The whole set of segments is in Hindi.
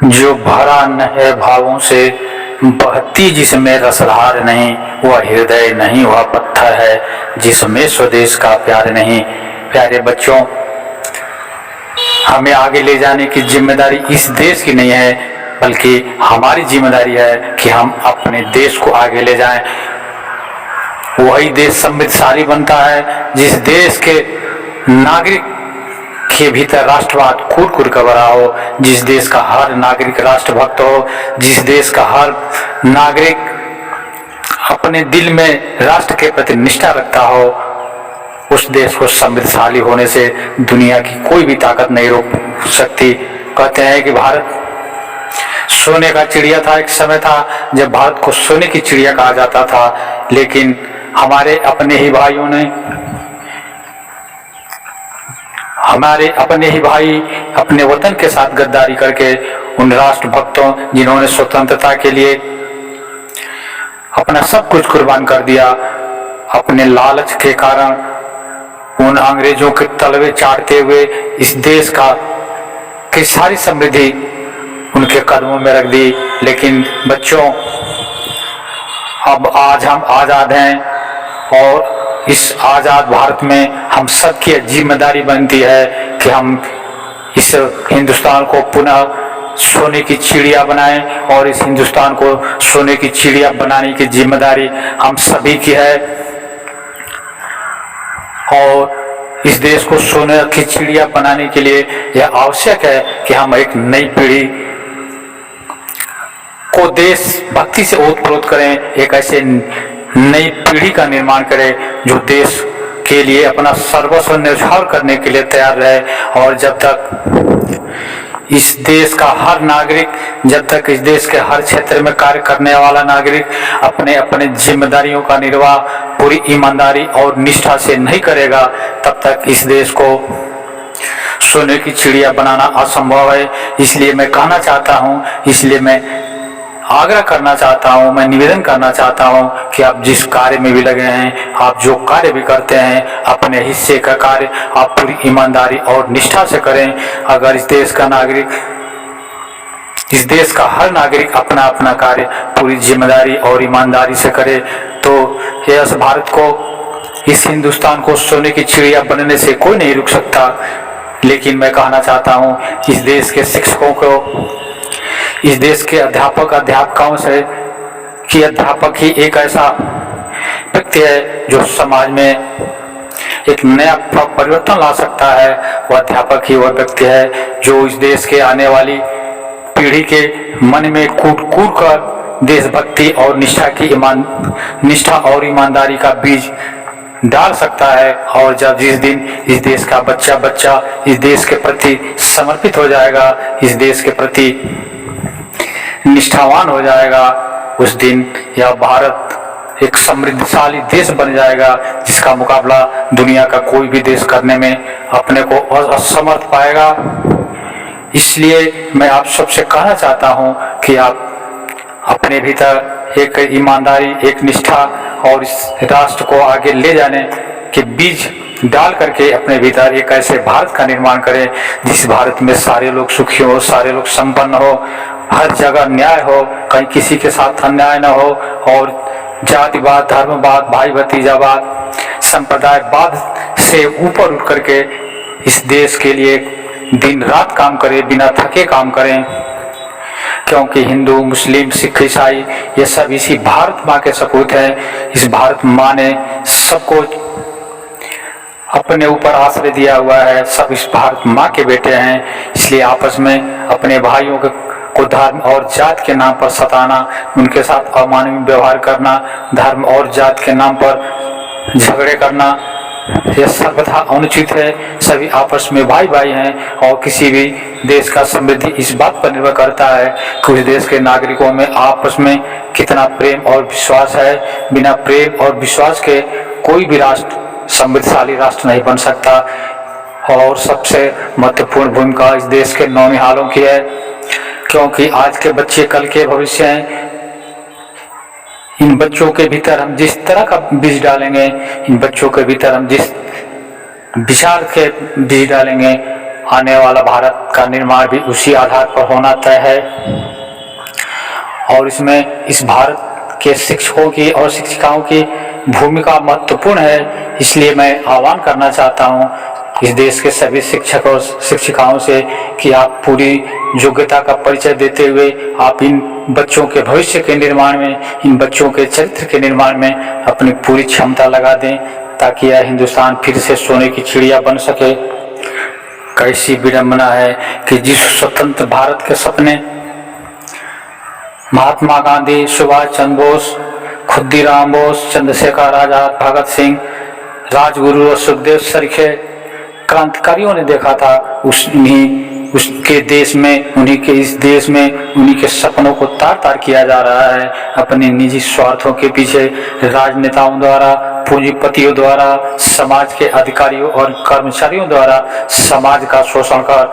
जो भरा न है भावों से, बहती जिसमें रसधार नहीं, वह हृदय नहीं वह पत्थर है जिसमें स्वदेश का प्यार नहीं। प्यारे बच्चों, हमें आगे ले जाने की जिम्मेदारी इस देश की नहीं है, बल्कि हमारी जिम्मेदारी है कि हम अपने देश को आगे ले जाएं। वही देश समृद्धशाली बनता है जिस देश के नागरिक के भीतर राष्ट्रवाद कूट कर भरा हो, जिस देश का हर नागरिक राष्ट्रभक्त हो, जिस देश का हर नागरिक अपने दिल में राष्ट्र के प्रति निष्ठा रखता हो। उस देश को समृद्धशाली होने से दुनिया की कोई भी ताकत नहीं रोक सकती। कहते हैं कि भारत सोने का चिड़िया था। एक समय था जब भारत को सोने की चिड़िया कहा जाता था, लेकिन हमारे अपने ही भाई अपने वतन के साथ गद्दारी करके उन राष्ट्रभक्तों जिन्होंने स्वतंत्रता के लिए अपना सब कुछ कुर्बान कर दिया, अपने लालच के कारण उन अंग्रेजों के तलवे चाटते हुए इस देश की सारी समृद्धि उनके कदमों में रख दी। लेकिन बच्चों, अब आज हम आज़ाद हैं और इस आज़ाद भारत में हम सबकी जिम्मेदारी बनती है कि हम इस हिंदुस्तान को पुनः सोने की चिड़िया बनाएं, और इस हिंदुस्तान को सोने की चिड़िया बनाने की जिम्मेदारी हम सभी की है। और इस देश को सोने की चिड़िया बनाने के लिए यह आवश्यक है कि हम एक नई पीढ़ी को देशभक्ति से ओतप्रोत करें, एक ऐसे नई पीढ़ी का निर्माण करें जो देश के लिए अपना सर्वस्व न्यौछावर करने के लिए तैयार रहे। और जब तक इस देश का हर नागरिक, जब तक इस देश के हर क्षेत्र में कार्य करने वाला नागरिक अपने अपने जिम्मेदारियों का निर्वाह पूरी ईमानदारी और निष्ठा से नहीं करेगा, तब तक इस देश को सोने की चिड़िया बनाना असंभव है। इसलिए मैं कहना चाहता हूँ, इसलिए मैं आग्रह करना चाहता हूँ, मैं निवेदन करना चाहता हूँ कि आप जिस कार्य में भी लगे हैं, आप जो कार्य भी करते हैं, अपने हिस्से का कार्य आप पूरी ईमानदारी और निष्ठा से करें। अगर इस देश का नागरिक, इस देश का हर नागरिक अपना अपना कार्य पूरी जिम्मेदारी और ईमानदारी से करे, तो इस भारत को, इस हिंदुस्तान को सोने की चिड़िया बनने से कोई नहीं रुक सकता। लेकिन मैं कहना चाहता हूँ इस देश के शिक्षकों को, इस देश के अध्यापकों से कि अध्यापक ही एक ऐसा व्यक्ति है जो समाज में एक नया परिवर्तन ला सकता है। वह अध्यापक ही वह व्यक्ति है जो इस देश के आने वाली पीढ़ी के मन में कूट कर देशभक्ति और निष्ठा और ईमानदारी का बीज डाल सकता है। और जब जिस दिन इस देश का बच्चा इस देश के प्रति समर्पित हो जाएगा, इस देश के प्रति निष्ठावान हो जाएगा, उस दिन यह भारत एक समृद्धशाली देश बन जाएगा, जिसका मुकाबला दुनिया का कोई भी देश करने में अपने को असमर्थ पाएगा। इसलिए मैं आप सबसे कहना चाहता हूं कि आप अपने भीतर एक ईमानदारी, एक निष्ठा और इस राष्ट्र को आगे ले जाने के बीज डाल करके अपने भीतर एक ऐसे भारत का निर्माण करें जिस भारत में सारे लोग सुखी हो, सारे लोग संपन्न हो, हर जगह न्याय हो, कहीं किसी के साथ अन्याय न हो, और जातिवाद, धर्मवाद, भाई भतीजावाद, संप्रदायवाद से ऊपर उठ करके इस देश के लिए दिन रात काम करें, बिना थके काम करें। क्योंकि हिंदू, मुस्लिम, सिख, ईसाई ये सब इसी भारत माँ के सपूत हैं। इस भारत माँ ने सबको अपने ऊपर आश्रय दिया हुआ है, सब इस भारत माँ के बेटे हैं। इसलिए आपस में अपने भाइयों को धर्म और जात के नाम पर सताना, उनके साथ अमानवीय व्यवहार करना, धर्म और जात के नाम पर झगड़े करना, यह सर्वथा अनुचित है। सभी आपस में भाई भाई हैं, और किसी भी देश का समृद्धि इस बात पर निर्भर करता है कि उस देश के नागरिकों में आपस में कितना प्रेम और विश्वास है। बिना प्रेम और विश्वास के कोई भी राष्ट्र समृद्धशाली राष्ट्र नहीं बन सकता। और सबसे महत्वपूर्ण भूमिका इस देश के नौनिहालों की है, क्योंकि आज के बच्चे कल के भविष्य हैं। इन बच्चों के भीतर हम जिस तरह का बीज डालेंगे, इन बच्चों के भीतर हम जिस विचार के बीज डालेंगे, आने वाला भारत का निर्माण भी उसी आधार पर होना तय है। और इसमें इस भारत के शिक्षकों की और शिक्षिकाओं की भूमिका महत्वपूर्ण है। इसलिए मैं आह्वान करना चाहता हूँ इस देश के सभी शिक्षक और शिक्षिकाओं से कि आप पूरी योग्यता का परिचय देते हुए आप इन बच्चों के भविष्य के निर्माण में, इन बच्चों के चरित्र के निर्माण में अपनी पूरी क्षमता लगा दें, ताकि यह हिंदुस्तान फिर से सोने की चिड़िया बन सके। कैसी विडंबना है कि जिस स्वतंत्र भारत के सपने महात्मा गांधी, सुभाष चंद्र बोस, खुद्दीराम बोस, चंद्रशेखर आजाद, भगत सिंह, राजगुरु और सुखदेव सरीखे क्रांतिकारियों ने देखा था, उसके देश में, उन्हीं के इस देश में उन्हीं के सपनों को तार तार किया जा रहा है। अपने निजी स्वार्थों के पीछे राजनेताओं द्वारा, पूंजीपतियों द्वारा, समाज के अधिकारियों और कर्मचारियों द्वारा समाज का शोषण कर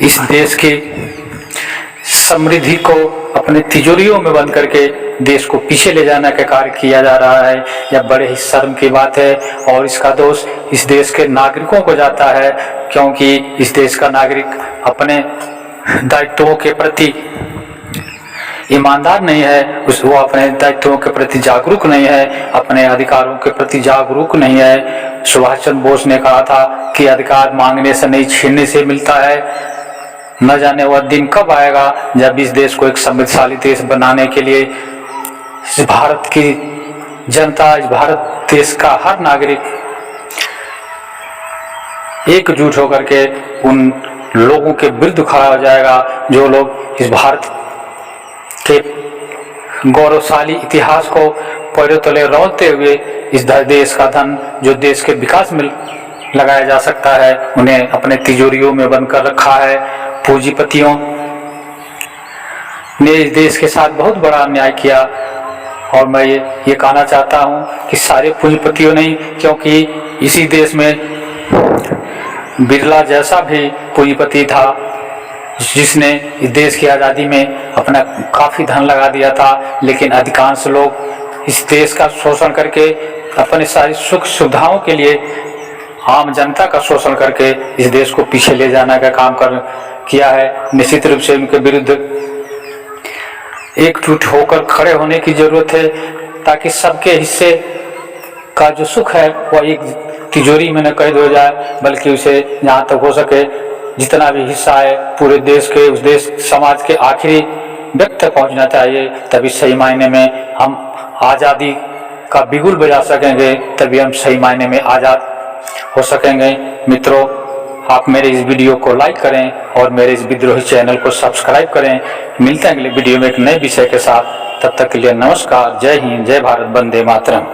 इस देश की समृद्धि को अपने तिजोरियों में बंद करके देश को पीछे ले जाने का कार्य किया जा रहा है। यह बड़े ही शर्म की बात है और इसका दोष इस देश के नागरिकों को जाता है, क्योंकि इस देश का नागरिक अपने दायित्वों के प्रति ईमानदार नहीं है, वो अपने दायित्वों के प्रति जागरूक नहीं है, अपने अधिकारों के प्रति जागरूक नहीं है। सुभाष चंद्र बोस ने कहा था कि अधिकार मांगने से नहीं, छीनने से मिलता है। न जाने वह दिन कब आएगा जब इस देश को एक समृद्धशाली देश बनाने के लिए इस भारत की जनता, इस भारत देश का हर नागरिक एकजुट होकर के उन लोगों के विरुद्ध खड़ा हो जाएगा जो लोग इस भारत के गौरवशाली इतिहास को पैरों तले रौंदते हुए इस देश का धन जो देश के विकास में लगाया जा सकता है, उन्हें अपने तिजोरियों में बंद कर रखा है। पूंजीपतियों ने इस देश के साथ बहुत बड़ा अन्याय किया और मैं ये कहना चाहता हूँ कि सारे पूंजीपतियों नहीं, क्योंकि इसी देश में बिरला जैसा भी पूंजीपति था जिसने इस देश की आज़ादी में अपना काफ़ी धन लगा दिया था, लेकिन अधिकांश लोग इस देश का शोषण करके अपने सारी सुख सुविधाओं के लिए आम जनता का शोषण करके इस देश को पीछे ले जाने का काम किया है। निश्चित रूप से उनके विरुद्ध एकजुट होकर खड़े होने की जरूरत है, ताकि सबके हिस्से का जो सुख है वह एक तिजोरी में न कैद हो जाए, बल्कि उसे जहाँ तक हो सके जितना भी हिस्सा है पूरे देश के, उस देश समाज के आखिरी व्यक्ति तक पहुँचना चाहिए। तभी सही मायने में हम आज़ादी का बिगुल बजा सकेंगे, तभी हम सही मायने में आज़ाद हो सकेंगे। मित्रों, आप मेरे इस वीडियो को लाइक करें और मेरे इस विद्रोही चैनल को सब्सक्राइब करें। मिलते हैं अगले वीडियो में एक नए विषय के साथ। तब तक के लिए नमस्कार, जय हिंद, जय भारत, वंदे मातरम।